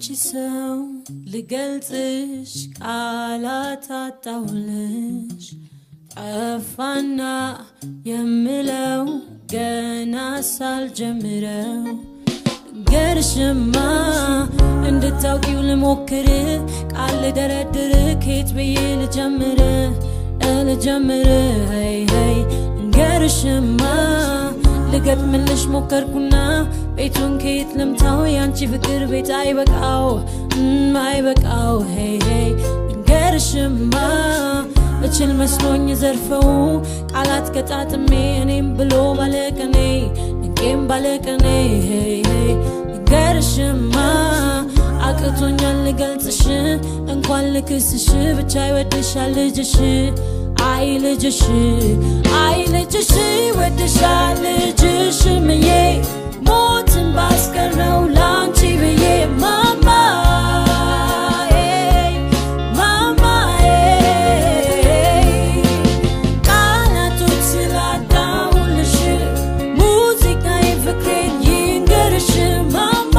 አንቺ ሰው ልገልጽሽ ቃላት አጣሁልሽ ጠፋና የምለው ገና ሳልጀምረው ገርሽማ እንድታውቂው ልሞክር ቃል ልደረድር ከየት ብዬ ልጀምር hey hey ገርሽማ ልገጥምልሽ ሞከርኩና ቤቱን ከየት ልምታው ያንቺ ፍቅር ቤት አይበቃው hey hey ገርሽማ እችል መስሎኝ ዘርፈው ቃላት ከጣጥሜ እኔም ብሎ ባለቀኔ እንቄም ባለቀኔ hey hey ገርሽማ አቅቶኛል ልገልጽሽ እንኳን ልክስሽ ብቻ ይወድሻል ልጅሽ አይ ልጅሽ ወድሻል ልጅሽ ምዬ ሞትን ባስቀረው ላንቺ ብዬ ማማ ቃላቶች ስላጣሁልሽ ሙዚቃዬ ፍቅሬን ይንገርሽ ማማ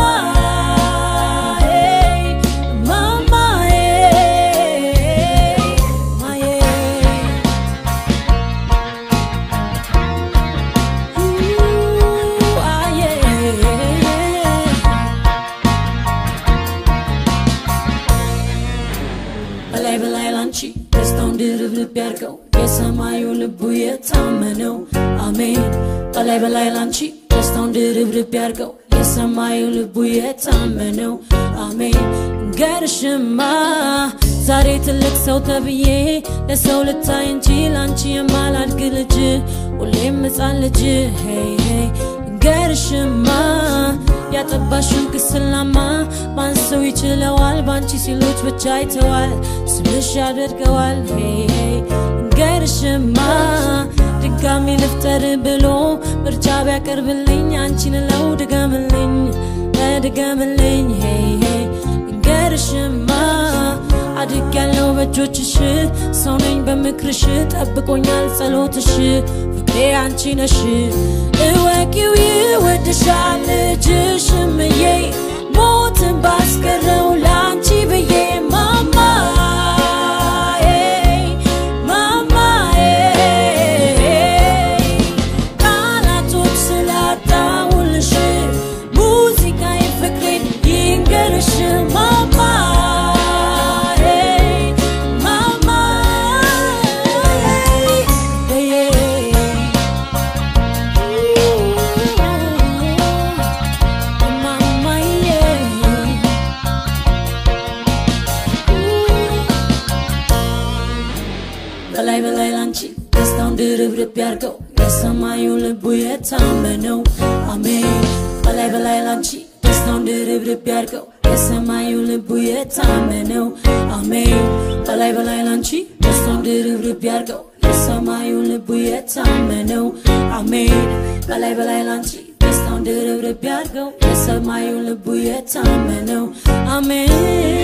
በላይ ላንቺ ደስታውን ድርብርብ ያርገው የሰማዩ ልቡ የታመነው አሜን በላይ ላንቺ ደስታውን ድርብርብ ያርገው የሰማዩ ልቡ የታመነው አሜን ገርሽማ ዛሬ ትልቅ ሰው ተብዬ ለሰው ልታይ እንጂ ላንቺ የማላድግ ልጅ ሁሌም ሕፃን ልጅ hey hey ገርሽማ ያጠባሽው ግስላማ ማንሰው ይችለዋል ባንቺ ሲሉት ብቻ አይተዋል ስምሽ ያደርገዋል hey hey ገርሽማ ድጋሚ ልፍጠር ብሎ ምርጫ ቢያቀርብልኝ አንቺን ለው ድገምልኝ hey hey ገርሽማ አድግ ያለው በእጆችሽ ሰው ነኝ በምክርሽ ጠብቆኛል ጸሎትሽ ፍቅሬ አንቺ ነሽ እወቂው ይወድሻል ልጅሽ ምዬ ሞትን ባስቀረው ላንቺ ብዬ ማማ ቃላቶች ስላጣሁልሽ ሙዚቃዬ ፍቅሬን ይንገርሽ ማማ በላይ ላንቺ ደስታውን ድርብርብ ያርገው የሰማዩ ልቡ የታመነው አሜን በላይ ላንቺ ደስታውን ድርብርብ ያርገው የሰማዩ ልቡ የታመነው አሜን በላይ ላንቺ ደስታውን ድርብርብ ያርገው የሰማዩ ልቡ የታመነው አሜን በላይ ላንቺ ደስታውን ድርብርብ ያርገው የሰማዩ ልቡ የታመነው አሜን